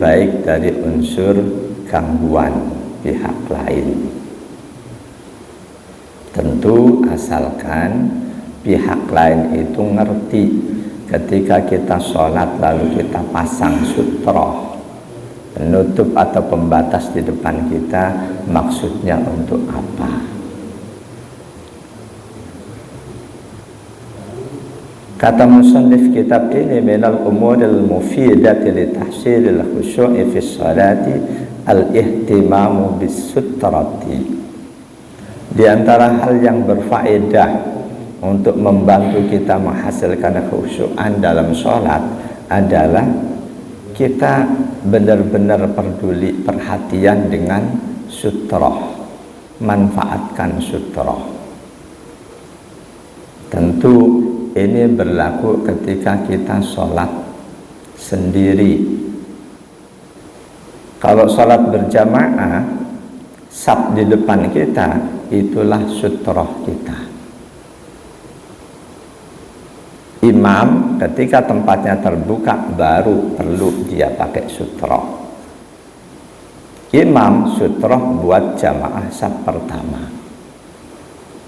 baik dari unsur gangguan pihak lain. Tentu asalkan pihak lain itu ngerti ketika kita sholat lalu kita pasang sutroh penutup atau pembatas di depan kita, maksudnya untuk apa. Kata musannif kitab ini, minal umuril mufidati li tahsilil khusyu'i fi sholati al-ihtimamu bis sutrati. Di antara hal yang berfaedah untuk membantu kita menghasilkan khusyuan dalam sholat adalah kita benar-benar peduli, perhatian dengan sutroh, manfaatkan sutroh. Tentu ini berlaku ketika kita sholat sendiri. Kalau sholat berjamaah, saf di depan kita itulah sutroh kita. Imam ketika tempatnya terbuka baru perlu dia pakai sutroh. Imam sutroh buat jamaah saf pertama,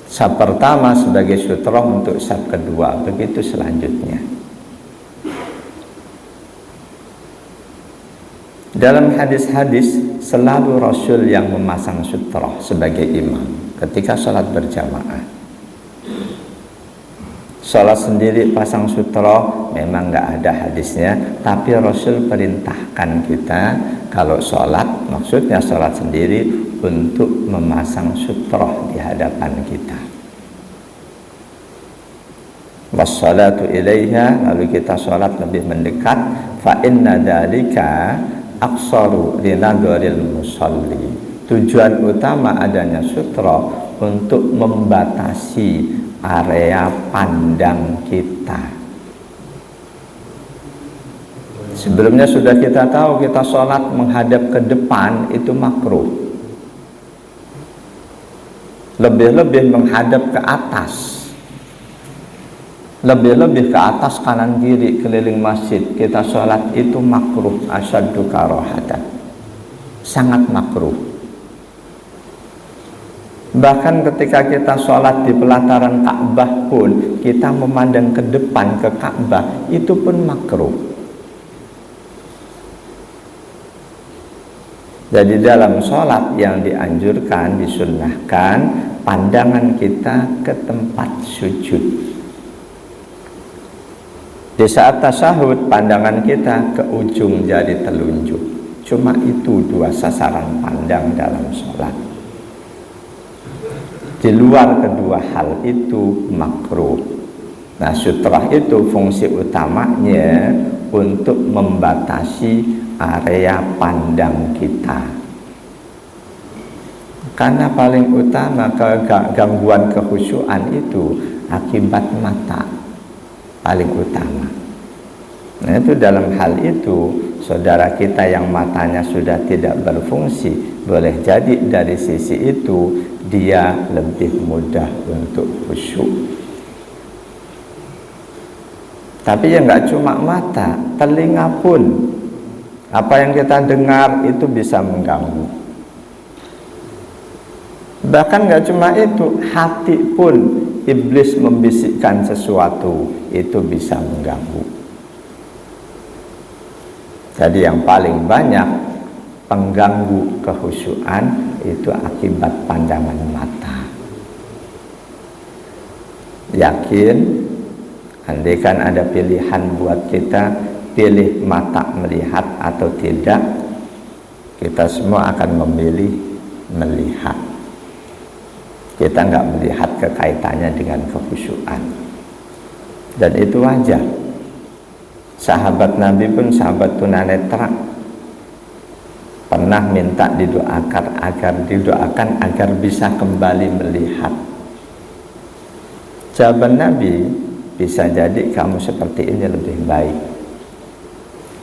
saf pertama sebagai sutroh untuk saf kedua, begitu selanjutnya. Dalam hadis-hadis selalu Rasul yang memasang sutroh sebagai imam ketika sholat berjamaah. Sholat sendiri pasang sutroh memang nggak ada hadisnya, tapi Rasul perintahkan kita kalau sholat, maksudnya sholat sendiri, untuk memasang sutroh di hadapan kita. Wassalatu ilaiha, lalu kita sholat lebih mendekat. Fa inna dzalika aqsaru linadharil musalli. Tujuan utama adanya sutroh untuk membatasi area pandang kita. Sebelumnya sudah kita tahu, kita sholat menghadap ke depan itu makruh. Lebih-lebih menghadap ke atas, lebih-lebih ke atas, kanan kiri, keliling masjid, kita sholat itu makruh, asyaddu karohatan, sangat makruh. Bahkan ketika kita sholat di pelataran Ka'bah pun, kita memandang ke depan ke Ka'bah, itu pun makruh. Jadi dalam sholat yang dianjurkan, disunnahkan, pandangan kita ke tempat sujud. Di saat tasyahud, pandangan kita ke ujung jari telunjuk. Cuma itu dua sasaran pandang dalam sholat. Di luar kedua hal itu makruh. Nah, sutrah itu fungsi utamanya untuk membatasi area pandang kita. Karena paling utama gangguan kekhusyuan itu akibat mata, paling utama. Nah, itu dalam hal itu, saudara kita yang matanya sudah tidak berfungsi, boleh jadi dari sisi itu dia lebih mudah untuk khusyuk. Tapi ya nggak cuma mata, telinga pun, apa yang kita dengar itu bisa mengganggu. Bahkan nggak cuma itu, hati pun, iblis membisikkan sesuatu itu bisa mengganggu. Jadi yang paling banyak pengganggu kekhusyuan itu akibat pandangan mata. Yakin, andaikan ada pilihan buat kita, pilih mata melihat atau tidak, kita semua akan memilih melihat. Kita nggak melihat kekaitannya dengan kekhusyuan, dan itu wajar. Sahabat Nabi pun, sahabat tunanetra, pernah minta didoakan agar bisa kembali melihat. Jawaban Nabi, bisa jadi kamu seperti ini lebih baik.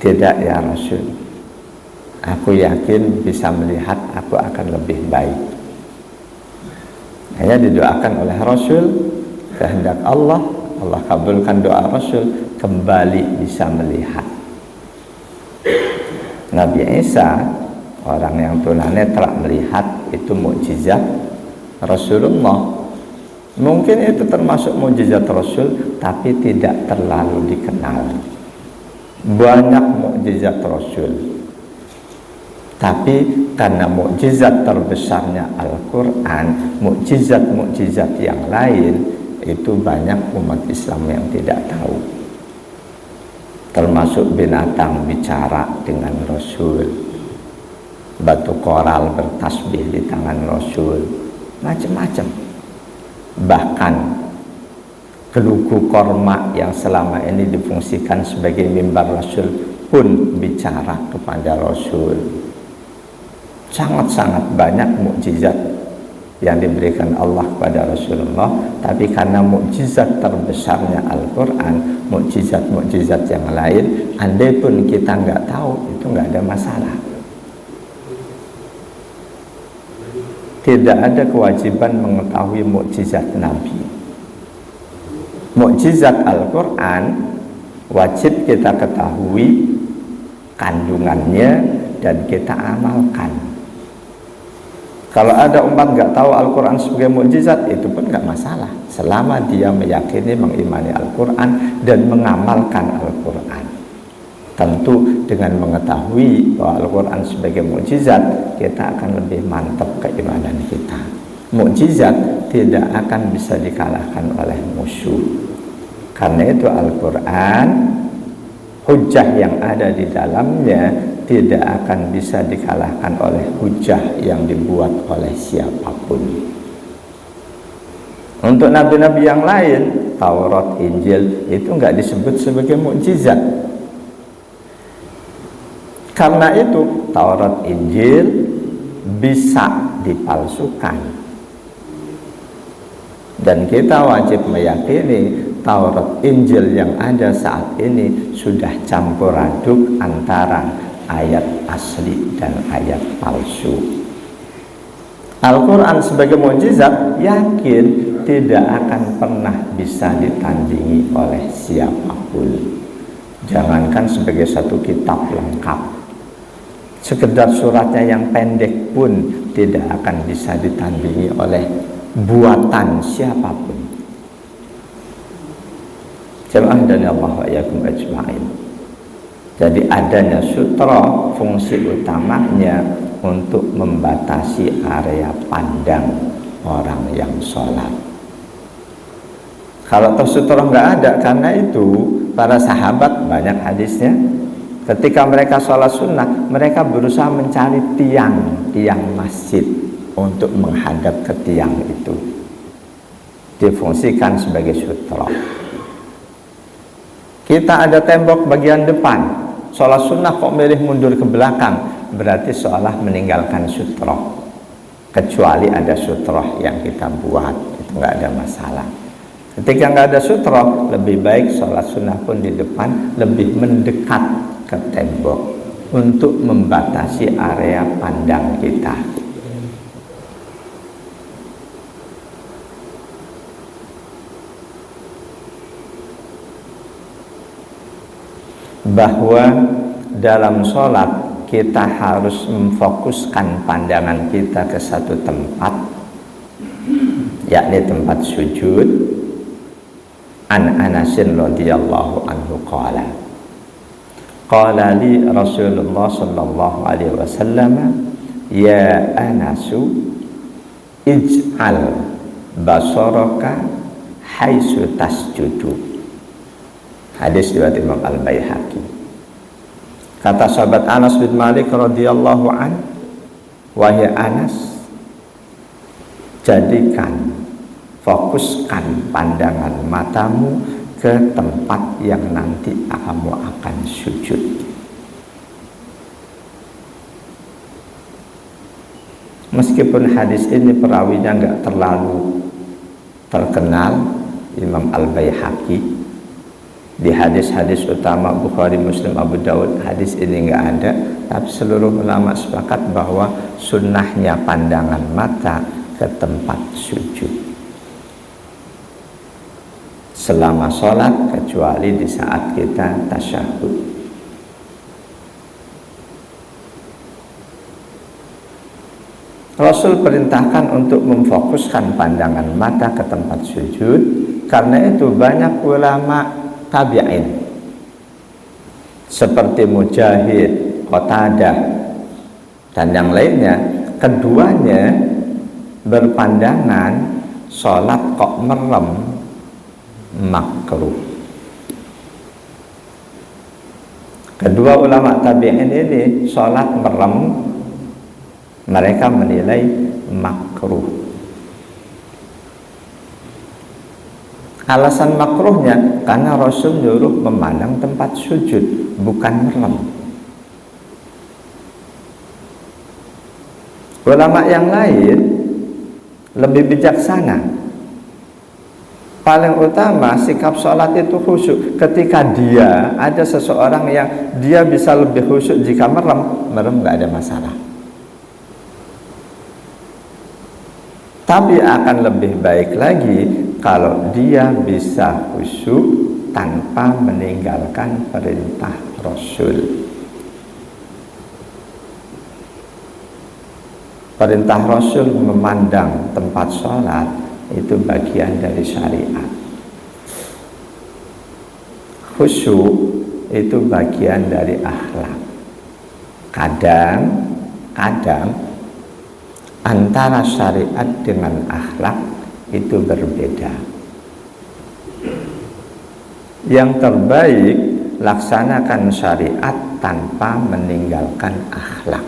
Tidak ya Rasul, aku yakin bisa melihat, aku akan lebih baik. Hanya didoakan oleh Rasul, kehendak Allah, Allah kabulkan doa Rasul, kembali bisa melihat. Nabi Isa, orang yang tunanetra, melihat itu mukjizat Rasulullah. Mungkin itu termasuk mukjizat Rasul, tapi tidak terlalu dikenal. Banyak mukjizat Rasul, tapi karena mukjizat terbesarnya Al-Quran, mukjizat-mukjizat yang lain itu banyak umat Islam yang tidak tahu. Termasuk binatang bicara dengan Rasul, batu koral bertasbih di tangan Rasul, macam-macam. Bahkan gelugu korma yang selama ini difungsikan sebagai mimbar Rasul pun bicara kepada Rasul. Sangat-sangat banyak mukjizat yang diberikan Allah kepada Rasulullah, tapi karena mukjizat terbesarnya Al-Quran, mukjizat-mukjizat yang lain, andai pun kita nggak tahu, itu nggak ada masalah. Tidak ada kewajiban mengetahui mukjizat Nabi. Mukjizat Al-Quran wajib kita ketahui kandungannya dan kita amalkan. Kalau ada umat nggak tahu Al-Quran sebagai mukjizat, itu pun nggak masalah, selama dia meyakini, mengimani Al-Quran dan mengamalkan Al-Quran. Tentu dengan mengetahui bahwa Al-Quran sebagai mukjizat, kita akan lebih mantap keimanan kita. Mukjizat tidak akan bisa dikalahkan oleh musuh. Karena itu Al-Quran, hujah yang ada di dalamnya tidak akan bisa dikalahkan oleh hujah yang dibuat oleh siapapun. Untuk nabi-nabi yang lain, Taurat, Injil itu nggak disebut sebagai mukjizat. Karena itu Taurat, Injil bisa dipalsukan, dan kita wajib meyakini Taurat, Injil yang ada saat ini sudah campur aduk antara ayat asli dan ayat palsu. Al-Quran sebagai mukjizat, yakin tidak akan pernah bisa ditandingi oleh siapapun. Jangankan sebagai satu kitab lengkap, sekedar suratnya yang pendek pun tidak akan bisa ditandingi oleh buatan siapapun. Jemaah dan Allah wa iyyakum ajma'in. Jadi adanya sutra, fungsi utamanya untuk membatasi area pandang orang yang sholat. Kalau sutra nggak ada, karena itu para sahabat, banyak hadisnya, ketika mereka sholat sunnah, mereka berusaha mencari tiang masjid untuk menghadap ke tiang itu, difungsikan sebagai sutra. Kita ada tembok bagian depan, sholat sunnah kok milih mundur ke belakang, berarti seolah meninggalkan sutra. Kecuali ada sutra yang kita buat, itu nggak ada masalah. Ketika nggak ada sutra, lebih baik sholat sunnah pun di depan, lebih mendekat ke tembok untuk membatasi area pandang kita. Bahwa dalam sholat kita harus memfokuskan pandangan kita ke satu tempat, yakni tempat sujud. An Anasin radhiyallahu anhu qala li Rasulullah sallallahu alaihi wasallam, ya Anasu ij'al basaraka haitsu tasjudu. Hadis riwayat Imam Al-Baihaqi. Kata sahabat Anas bin Malik radhiyallahu an, wahai Anas, jadikan, fokuskan pandangan matamu ke tempat yang nanti kamu akan sujud. Meskipun hadis ini perawinya nggak terlalu terkenal, Imam Al-Baihaqi, di hadis-hadis utama Bukhari, Muslim, Abu Daud, hadis ini nggak ada, tapi seluruh ulama sepakat bahwa sunnahnya pandangan mata ke tempat sujud selama sholat, kecuali di saat kita tasyahud. Rasul perintahkan untuk memfokuskan pandangan mata ke tempat sujud. Karena itu banyak ulama tabi'in seperti Mujahid, Qatadah dan yang lainnya, keduanya berpandangan sholat kok merem makruh. Kedua ulama tabi'in ini sholat merem mereka menilai makruh. Alasan makruhnya karena Rasul nyuruh memandang tempat sujud, bukan merem. Ulama yang lain lebih bijaksana. Paling utama sikap sholat itu khusyuk. Ketika dia ada seseorang yang dia bisa lebih khusyuk jika merem nggak ada masalah. Tapi akan lebih baik lagi kalau dia bisa khusyuk tanpa meninggalkan perintah Rasul. Perintah Rasul memandang tempat sholat itu bagian dari syariat. Khusyuk itu bagian dari akhlak. Kadang antara syariat dengan akhlak itu berbeda. Yang terbaik laksanakan syariat tanpa meninggalkan akhlak.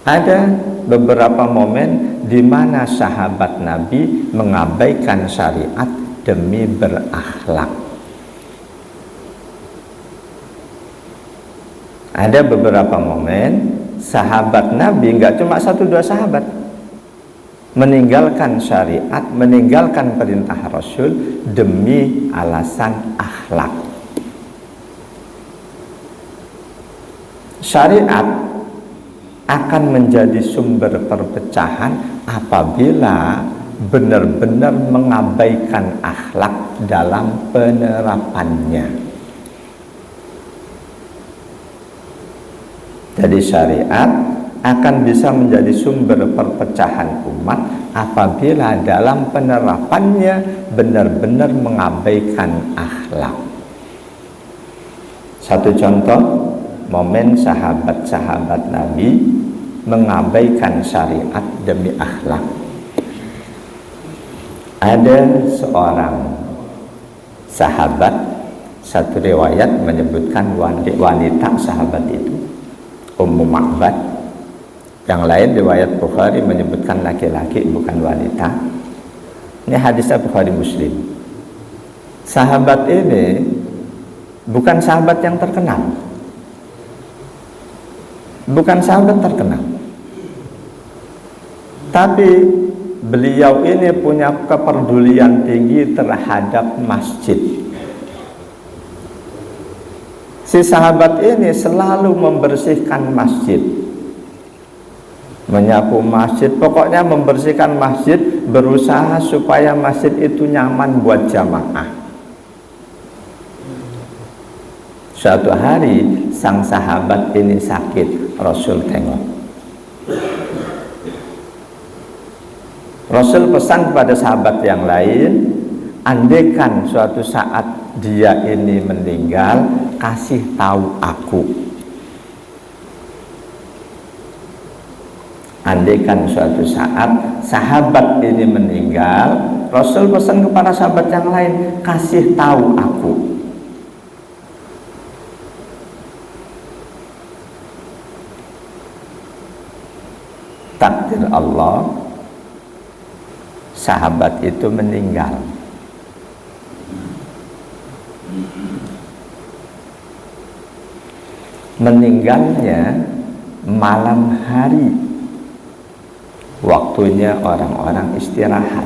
Ada beberapa momen di mana sahabat Nabi mengabaikan syariat demi berakhlak. Ada beberapa momen sahabat Nabi, nggak cuma 1-2 sahabat, meninggalkan syariat, meninggalkan perintah Rasul demi alasan akhlak. Syariat akan menjadi sumber perpecahan apabila benar-benar mengabaikan akhlak dalam penerapannya. Jadi syariat akan bisa menjadi sumber perpecahan umat apabila dalam penerapannya benar-benar mengabaikan akhlak. Satu contoh, momen sahabat-sahabat Nabi mengabaikan syariat demi akhlak. Ada seorang sahabat, satu riwayat menyebutkan wanita sahabat itu Ummu Ma'bad, yang lain riwayat Bukhari menyebutkan laki-laki bukan wanita. Ini hadisnya Bukhari Muslim. Sahabat ini bukan sahabat yang terkenal, bukan sahabat terkenal, tapi beliau ini punya kepedulian tinggi terhadap masjid. Si sahabat ini selalu membersihkan masjid, menyapu masjid, pokoknya membersihkan masjid, berusaha supaya masjid itu nyaman buat jamaah. Suatu hari sang sahabat ini sakit, Rasul tengok. Rasul pesan kepada sahabat yang lain, andaikan suatu saat dia ini meninggal, kasih tahu aku. Andaikan suatu saat sahabat ini meninggal, Rasul pesan kepada sahabat yang lain, kasih tahu aku. Takdir Allah, sahabat itu meninggal. Meninggalnya malam hari, waktunya orang-orang istirahat.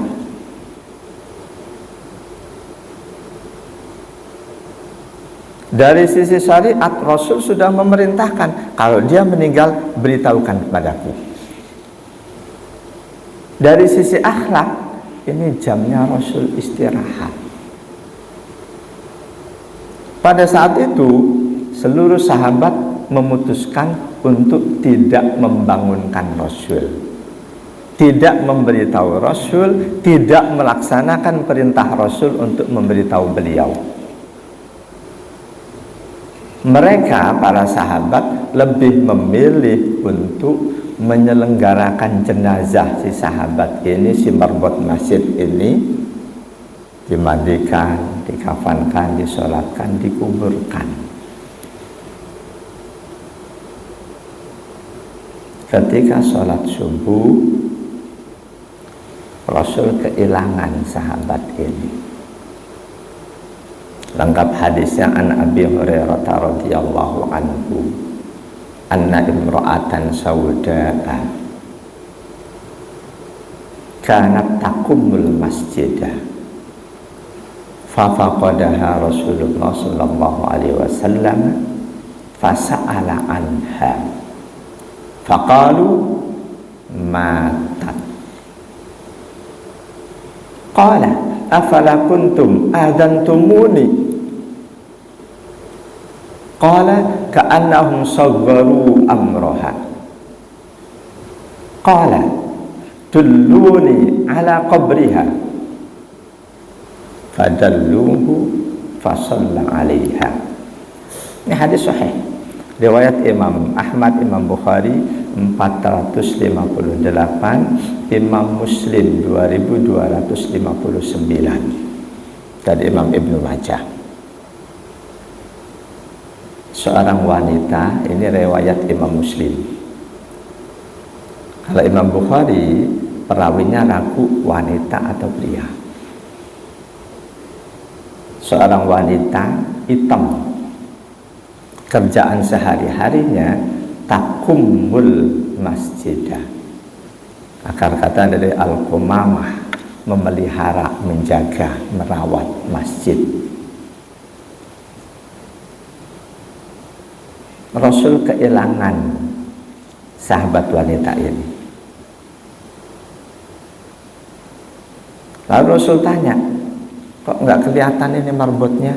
Dari sisi syariat, Rasul sudah memerintahkan, kalau dia meninggal beritahukan kepadaku. Dari sisi akhlak, ini jamnya Rasul istirahat. Pada saat itu seluruh sahabat memutuskan untuk tidak membangunkan Rasul, tidak memberitahu Rasul, tidak melaksanakan perintah Rasul untuk memberitahu beliau. Mereka, para sahabat, lebih memilih untuk menyelenggarakan jenazah si sahabat ini, si marbot masjid ini, dimandikan, dikafankan, disolatkan, dikuburkan. Ketika sholat subuh, Rasul kehilangan sahabat ini. Lengkap hadisnya an Abi Hurairah radhiyallahu anhu, anna imra'atan sauda'a kanat taqumul masjidah fafaqadaha Rasulullah sallallahu alaihi wasallam fasa'ala anha faqalu matat. Qala afala kuntum adantumuni. Qala ka'annahum sagharu amraha. Qala dulluni ala qabriha. Fadalluhu fasalla alaiha. Ini hadis sahih, riwayat Imam Ahmad, Imam Bukhari 458, Imam Muslim 2259, dan Imam Ibnu Majah. Seorang wanita, ini riwayat Imam Muslim. Kalau Imam Bukhari, perawinya ragu wanita atau pria. Seorang wanita hitam, kerjaan sehari-harinya takumul masjidah. Akar kata dari al-qumamah, memelihara, menjaga, merawat masjid. Rasul kehilangan sahabat wanita ini. Lalu Rasul tanya, kok nggak kelihatan ini marbotnya?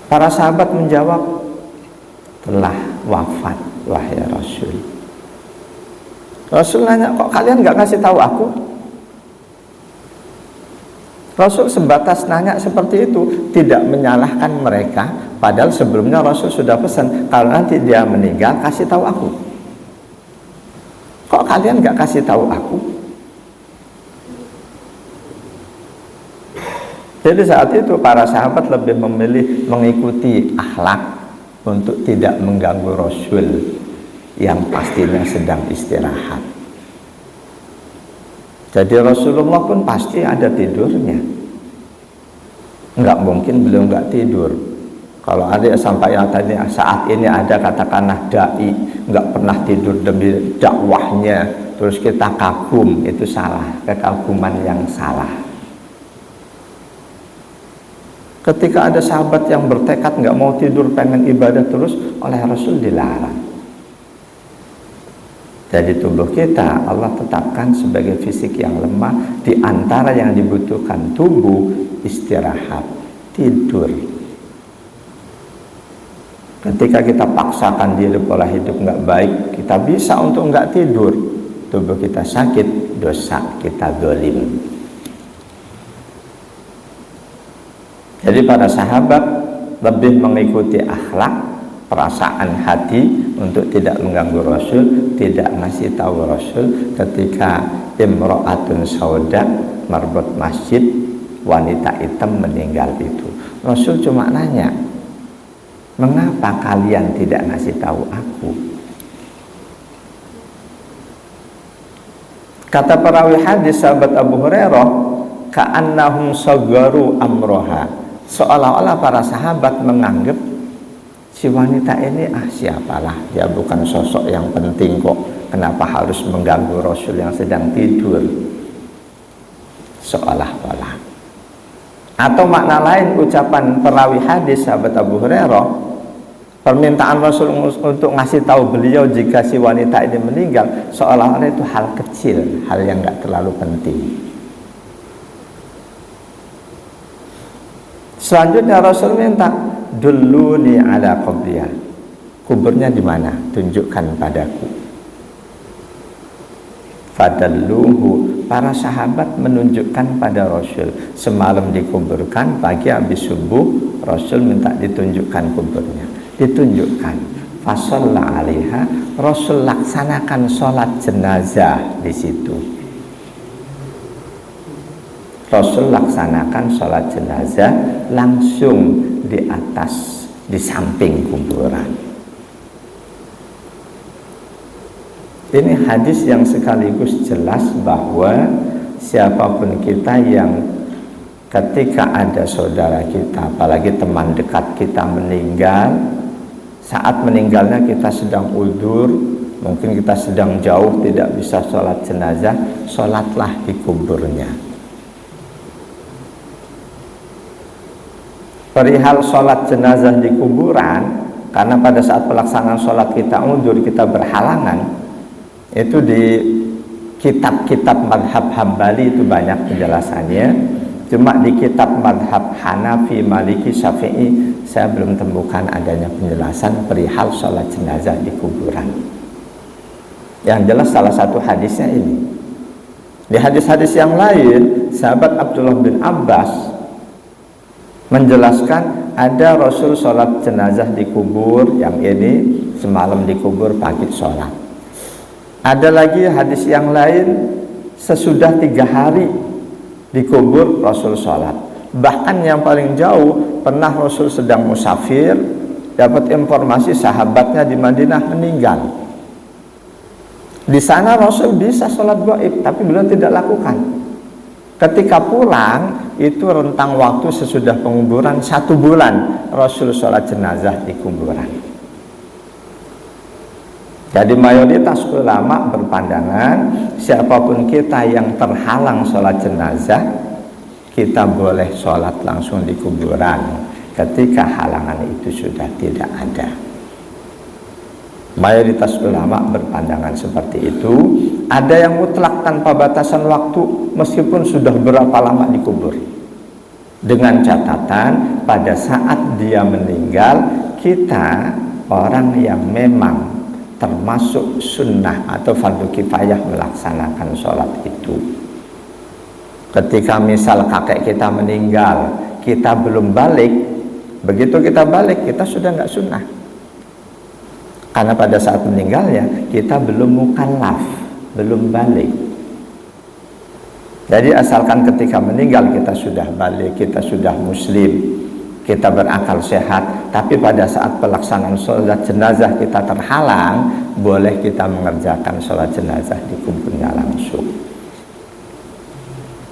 Para sahabat menjawab, telah wafat wahai Rasul. Rasul nanya, kok kalian nggak kasih tahu aku? Rasul sebatas nanya seperti itu, tidak menyalahkan mereka, padahal sebelumnya Rasul sudah pesan, kalau nanti dia meninggal kasih tahu aku. Kok kalian nggak kasih tahu aku? Jadi saat itu para sahabat lebih memilih mengikuti akhlak untuk tidak mengganggu Rasul yang pastinya sedang istirahat. Jadi Rasulullah pun pasti ada tidurnya. Nggak mungkin beliau nggak tidur. Kalau ada sampai yang tadi saat ini ada katakanlah dai nggak pernah tidur demi dakwahnya, terus kita kagum, itu salah, kekaguman yang salah. Ketika ada sahabat yang bertekad nggak mau tidur, pengen ibadah terus, oleh Rasul dilarang. Jadi tubuh kita Allah tetapkan sebagai fisik yang lemah. Di antara yang dibutuhkan tubuh, istirahat, tidur. Ketika kita paksakan diri pola hidup nggak baik, kita bisa untuk nggak tidur. Tubuh kita sakit, dosa kita zalim. Jadi para sahabat lebih mengikuti akhlak, perasaan hati untuk tidak mengganggu Rasul, tidak ngasih tahu Rasul ketika imro'atun sauda, marbot masjid, wanita hitam meninggal itu. Rasul cuma nanya, mengapa kalian tidak ngasih tahu aku? Kata perawi hadis sahabat Abu Hurairah, ka'annahum sagharu amroha, seolah-olah para sahabat menganggap si wanita ini siapalah, dia bukan sosok yang penting kok, kenapa harus mengganggu Rasul yang sedang tidur, seolah-olah. Atau makna lain ucapan perawi hadis sahabat Abu Hurairah, permintaan Rasul untuk ngasih tahu beliau jika si wanita ini meninggal, seolah-olah itu hal kecil, hal yang nggak terlalu penting. Selanjutnya Rasul minta, dulluni ala qabriha, kuburnya di mana? Tunjukkan padaku. Fadalluhu, para sahabat menunjukkan pada Rasul. Semalam dikuburkan, pagi habis subuh Rasul minta ditunjukkan kuburnya. Ditunjukkan. Fasalla 'alaiha, Rasul laksanakan sholat jenazah di situ. Rasul laksanakan sholat jenazah langsung di atas, di samping kuburan. Ini hadis yang sekaligus jelas bahwa siapapun kita yang ketika ada saudara kita, apalagi teman dekat kita meninggal, saat meninggalnya kita sedang udzur, mungkin kita sedang jauh tidak bisa sholat jenazah, sholatlah di kuburnya. Perihal sholat jenazah di kuburan, karena pada saat pelaksanaan sholat kita udzur, kita berhalangan, itu di kitab-kitab madhab Hambali itu banyak penjelasannya. Cuma di kitab madhab Hanafi, Maliki, Syafi'i saya belum temukan adanya penjelasan perihal sholat jenazah di kuburan. Yang jelas salah satu hadisnya ini. Di hadis-hadis yang lain, sahabat Abdullah bin Abbas menjelaskan ada Rasul sholat jenazah di kubur, yang ini semalam di kubur, pagi sholat. Ada lagi hadis yang lain, sesudah 3 hari dikubur Rasul sholat. Bahkan yang paling jauh, pernah Rasul sedang musafir, dapat informasi sahabatnya di Madinah meninggal. Di sana Rasul bisa sholat gaib, tapi beliau tidak lakukan. Ketika pulang, itu rentang waktu sesudah penguburan 1 bulan Rasul sholat jenazah di kuburan. Jadi mayoritas ulama berpandangan siapapun kita yang terhalang sholat jenazah, kita boleh sholat langsung di kuburan ketika halangan itu sudah tidak ada. Mayoritas ulama berpandangan seperti itu. Ada yang mutlak tanpa batasan waktu meskipun sudah berapa lama dikubur, dengan catatan pada saat dia meninggal, kita orang yang memang termasuk sunnah atau fardu kifayah melaksanakan sholat itu. Ketika misal kakek kita meninggal, kita belum balik, begitu kita balik kita sudah nggak sunnah, karena pada saat meninggalnya kita belum mukallaf, belum balik. Jadi asalkan ketika meninggal kita sudah balik, kita sudah muslim, kita berakal sehat, tapi pada saat pelaksanaan sholat jenazah kita terhalang, boleh kita mengerjakan sholat jenazah di kuburnya langsung.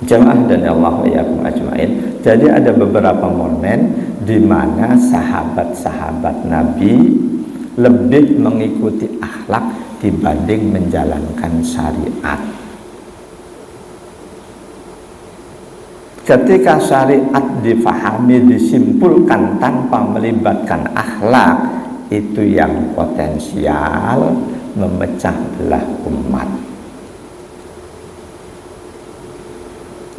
Jamaah dan Allah wa yakum ajmain. Jadi ada beberapa momen di mana sahabat-sahabat Nabi lebih mengikuti akhlak dibanding menjalankan syariat. Ketika syariat difahami, disimpulkan tanpa melibatkan akhlak, itu yang potensial memecah belah umat.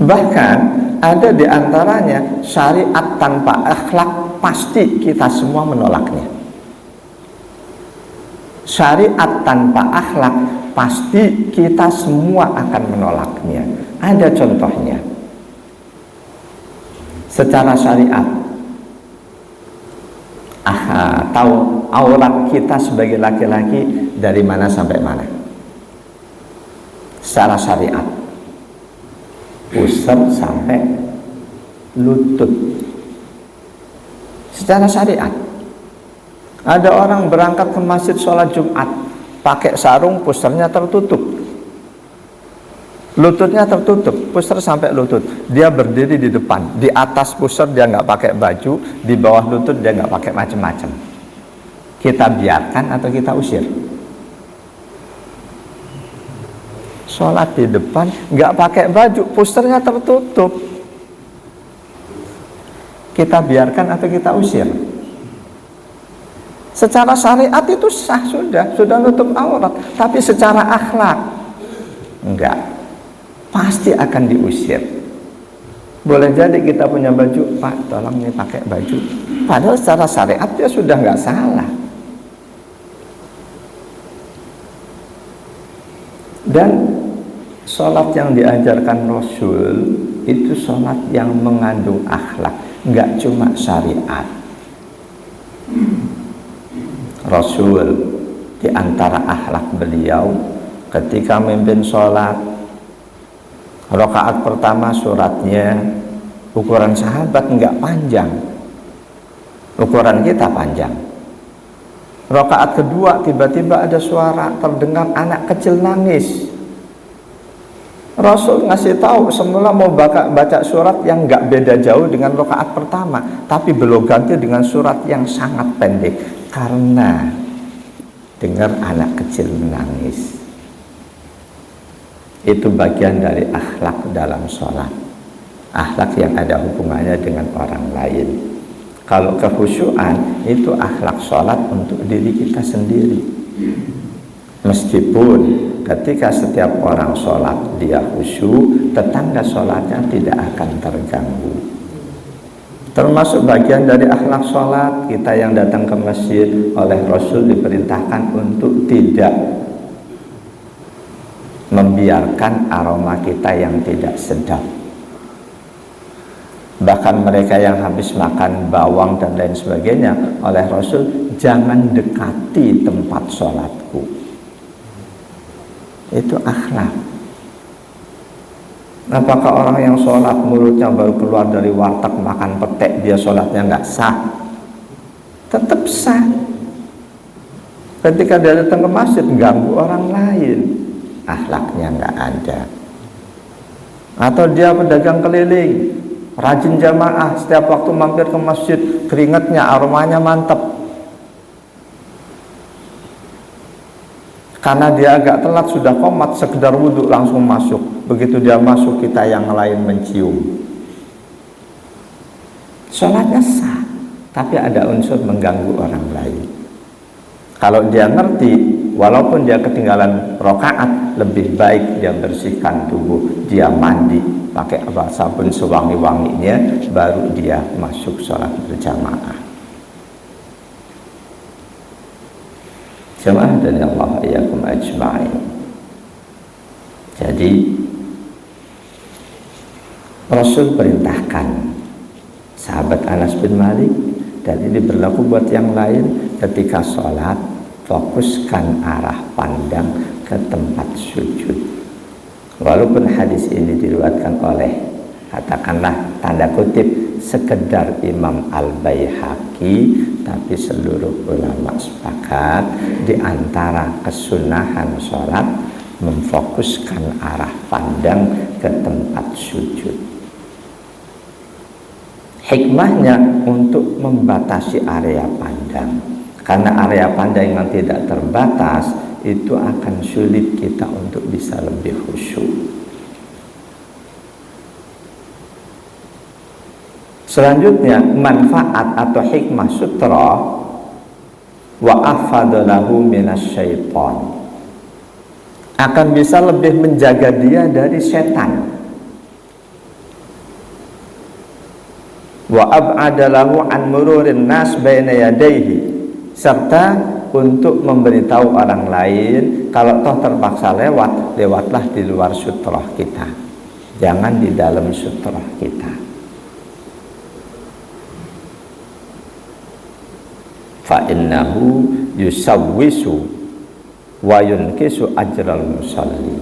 Bahkan ada di antaranya syariat tanpa akhlak, pasti kita semua menolaknya. Syariat tanpa akhlak, pasti kita semua akan menolaknya. Ada contohnya. Secara syariat, tahu aurat kita sebagai laki-laki dari mana sampai mana? Secara syariat, pusar sampai lutut. Secara syariat, ada orang berangkat ke masjid sholat Jumat pakai sarung, pusarnya tertutup, lututnya tertutup, pusar sampai lutut. Dia berdiri di depan, di atas pusar dia nggak pakai baju, di bawah lutut dia nggak pakai macam-macam. Kita biarkan atau kita usir? Sholat di depan nggak pakai baju, pusarnya tertutup, kita biarkan atau kita usir? Secara syariat itu sah, sudah nutup aurat, tapi secara akhlak enggak, pasti akan diusir. Boleh jadi kita punya baju, Pak tolong nih pakai baju, padahal secara syariat dia sudah nggak salah. Dan sholat yang diajarkan Rasul itu sholat yang mengandung akhlak, nggak cuma syariat. Rasul di antara akhlak beliau ketika memimpin sholat, rakaat pertama suratnya ukuran sahabat nggak panjang, ukuran kita panjang. Rakaat kedua tiba-tiba ada suara, terdengar anak kecil nangis. Rasul ngasih tahu semula mau baca surat yang nggak beda jauh dengan rakaat pertama, tapi belum ganti dengan surat yang sangat pendek karena dengar anak kecil menangis. Itu bagian dari akhlak dalam sholat, akhlak yang ada hubungannya dengan orang lain. Kalau kekhusyuan itu akhlak sholat untuk diri kita sendiri. Meskipun ketika setiap orang sholat dia khusyuk, tetangga sholatnya tidak akan terganggu. Termasuk bagian dari akhlak sholat, kita yang datang ke masjid oleh Rasul diperintahkan untuk tidak membiarkan aroma kita yang tidak sedap. Bahkan mereka yang habis makan bawang dan lain sebagainya, oleh Rasul, jangan dekati tempat sholatku. Itu akhlak. Apakah orang yang sholat mulutnya baru keluar dari warteg makan petek, dia sholatnya nggak sah? Tetap sah. Ketika dia datang ke masjid ganggu orang lain, akhlaknya nggak ada. Atau dia pedagang keliling, rajin jamaah, setiap waktu mampir ke masjid, keringatnya, aromanya mantap. Karena dia agak telat sudah qomat, sekedar wudhu langsung masuk. Begitu dia masuk, kita yang lain mencium. Sholatnya sah, tapi ada unsur mengganggu orang lain. Kalau dia ngerti, walaupun dia ketinggalan rakaat, lebih baik dia bersihkan tubuh, dia mandi pakai sabun sewangi-wanginya, baru dia masuk sholat berjamaah. Jamaah dan Allah iyyakum ajma'in. Jadi Rasul perintahkan sahabat Anas bin Malik, dan ini berlaku buat yang lain, ketika sholat fokuskan arah pandang ke tempat sujud. Walaupun hadis ini diriwayatkan oleh, katakanlah tanda kutip, sekedar Imam Al-Baihaqi, tapi seluruh ulama sepakat di antara kesunahan sholat memfokuskan arah pandang ke tempat sujud. Hikmahnya untuk membatasi area pandang, karena area pandang yang tidak terbatas itu akan sulit kita untuk bisa lebih khusyuk. Selanjutnya, manfaat atau hikmah sutra, wa afadalahu minasyaiton, akan bisa lebih menjaga dia dari setan. Wa ab'adalahu an mururin nas baina yadayhi, serta untuk memberitahu orang lain kalau toh terpaksa lewat, lewatlah di luar sutroh kita, jangan di dalam sutroh kita. Fa innahu yusawwisu wa yunkisu ajral musalli,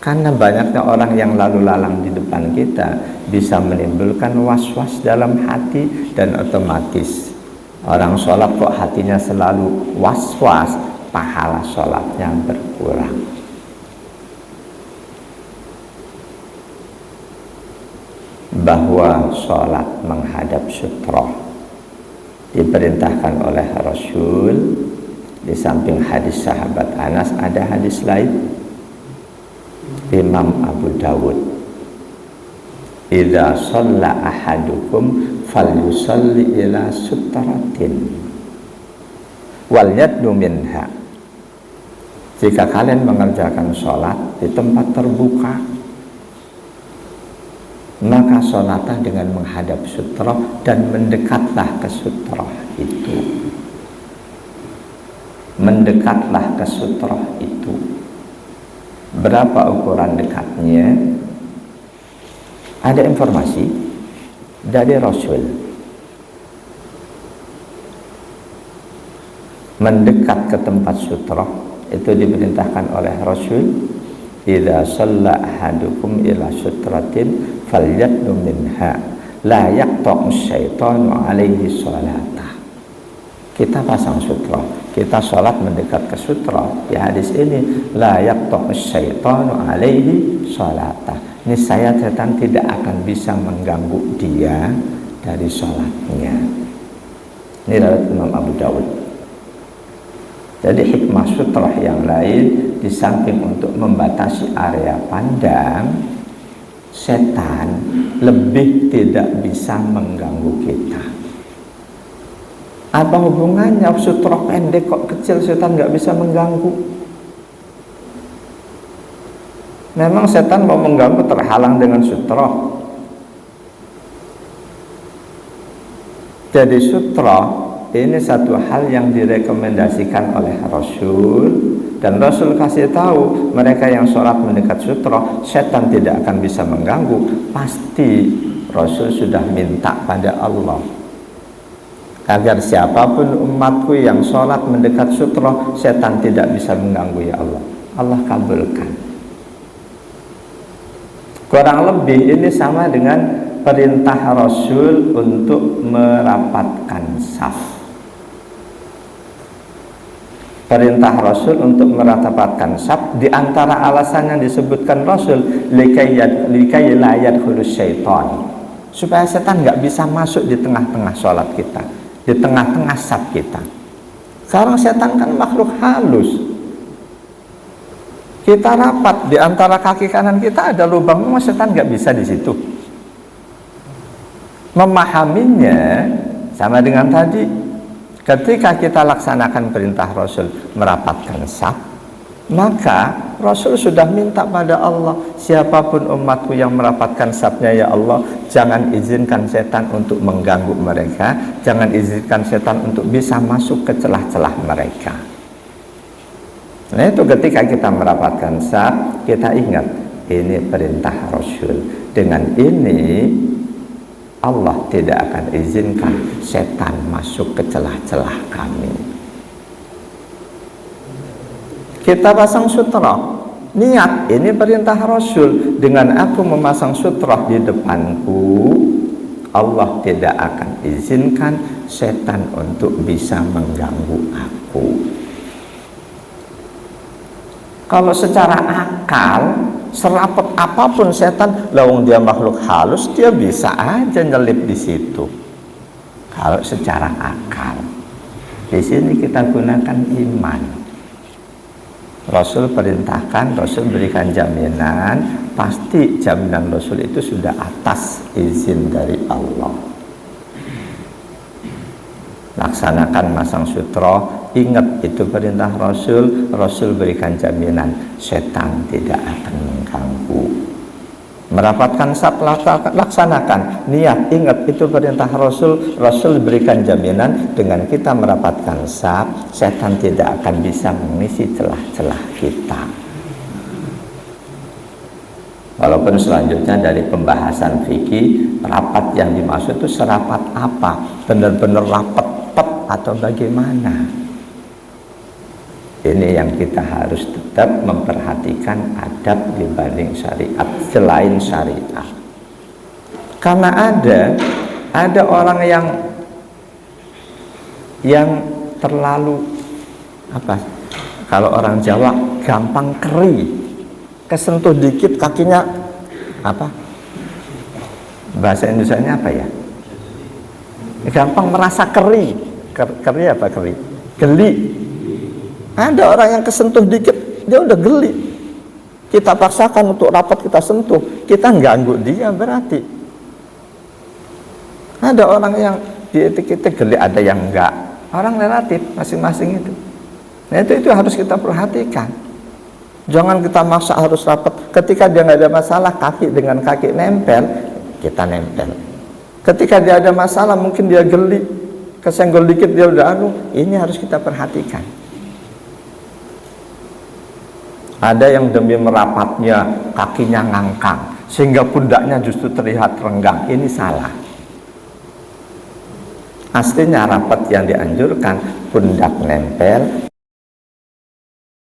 karena banyaknya orang yang lalu lalang di depan kita bisa menimbulkan was-was dalam hati, dan otomatis orang sholat kok hatinya selalu was-was, pahala sholatnya berkurang. Bahwa sholat menghadap sutroh diperintahkan oleh Rasul, di samping hadis sahabat Anas ada hadis lain Imam Abu Dawud, idza shalla ahadukum falyusalli ila sutratin wal yadnu minha, jika kalian mengerjakan sholat di tempat terbuka, maka sholatlah dengan menghadap sutroh dan mendekatlah ke sutroh itu. Mendekatlah ke sutroh itu. Berapa ukuran dekatnya? Ada informasi dari Rasul. Mendekat ke tempat sutra itu diperintahkan oleh Rasul, idza shalla ahadukum ila sutratin falyadnu minha la yaqta'u syaitanu alaihi sholata. Kita pasang sutra, kita sholat mendekat ke sutra. Di hadis ini, la yaqta'u syaitanu alaihi sholata. Niscaya setan tidak akan bisa mengganggu dia dari sholatnya. Ini riwayat Imam Abu Dawud. Jadi hikmah sutra yang lain, di samping untuk membatasi area pandang, setan lebih tidak bisa mengganggu kita. Apa hubungannya sutra pendek kok kecil setan nggak bisa mengganggu? Memang setan mau mengganggu terhalang dengan sutra. Jadi sutra ini satu hal yang direkomendasikan oleh Rasul, dan Rasul kasih tahu mereka yang sholat mendekat sutra setan tidak akan bisa mengganggu. Pasti Rasul sudah minta pada Allah agar siapapun umatku yang sholat mendekat sutra setan tidak bisa mengganggu, ya Allah. Allah kabulkan. Kurang lebih ini sama dengan perintah Rasul untuk merapatkan saf. Perintah Rasul untuk merapatkan saf, di antara alasan yang disebutkan Rasul, likai la yadkhulus syaitan, supaya setan nggak bisa masuk di tengah-tengah sholat kita, di tengah-tengah saf kita. Sekarang setan kan makhluk halus. Kita rapat, di antara kaki kanan kita ada lubang, setan nggak bisa di situ. Memahaminya sama dengan tadi, ketika kita laksanakan perintah Rasul merapatkan saf, maka Rasul sudah minta pada Allah, siapapun umatku yang merapatkan safnya, ya Allah, jangan izinkan setan untuk mengganggu mereka, jangan izinkan setan untuk bisa masuk ke celah-celah mereka. Nah itu ketika kita merapatkan saf, kita ingat ini perintah Rasul. Dengan ini Allah tidak akan izinkan setan masuk ke celah-celah kami. Kita pasang sutra, niat ini perintah Rasul. Dengan aku memasang sutra di depanku, Allah tidak akan izinkan setan untuk bisa mengganggu aku. Kalau secara akal, serapat apapun setan, lawang dia makhluk halus, dia bisa aja nyelip di situ. Kalau secara akal, di sini kita gunakan iman. Rasul perintahkan, Rasul berikan jaminan, pasti jaminan Rasul itu sudah atas izin dari Allah. Laksanakan masang sutra, ingat itu perintah Rasul. Rasul berikan jaminan setan tidak akan mengganggu. Merapatkan saf, laksanakan, niat, ingat itu perintah Rasul. Rasul berikan jaminan dengan kita merapatkan saf, setan tidak akan bisa mengisi celah-celah kita. Walaupun selanjutnya dari pembahasan fikih, rapat yang dimaksud itu serapat apa? Benar-benar rapat atau bagaimana? Ini yang kita harus tetap memperhatikan adab dibanding syariat, selain syariat. Karena ada orang yang terlalu apa? Kalau orang Jawa gampang keri, kesentuh dikit kakinya apa? Bahasa Indonesianya apa ya? Gampang merasa keri. Keri apa keri? Geli. Ada orang yang kesentuh dikit dia udah geli. Kita paksakan untuk rapat, kita sentuh, kita ganggu dia berarti. Ada orang yang dietik-etik geli, ada yang enggak. Orang relatif masing-masing itu. Nah itu harus kita perhatikan. Jangan kita maksa harus rapat. Ketika dia nggak ada masalah, kaki dengan kaki nempel, kita nempel. Ketika dia ada masalah, mungkin dia geli, kesenggol dikit dia udah ini harus kita perhatikan. Ada yang demi merapatnya kakinya ngangkang sehingga pundaknya justru terlihat renggang. Ini salah. Aslinya rapat yang dianjurkan pundak nempel,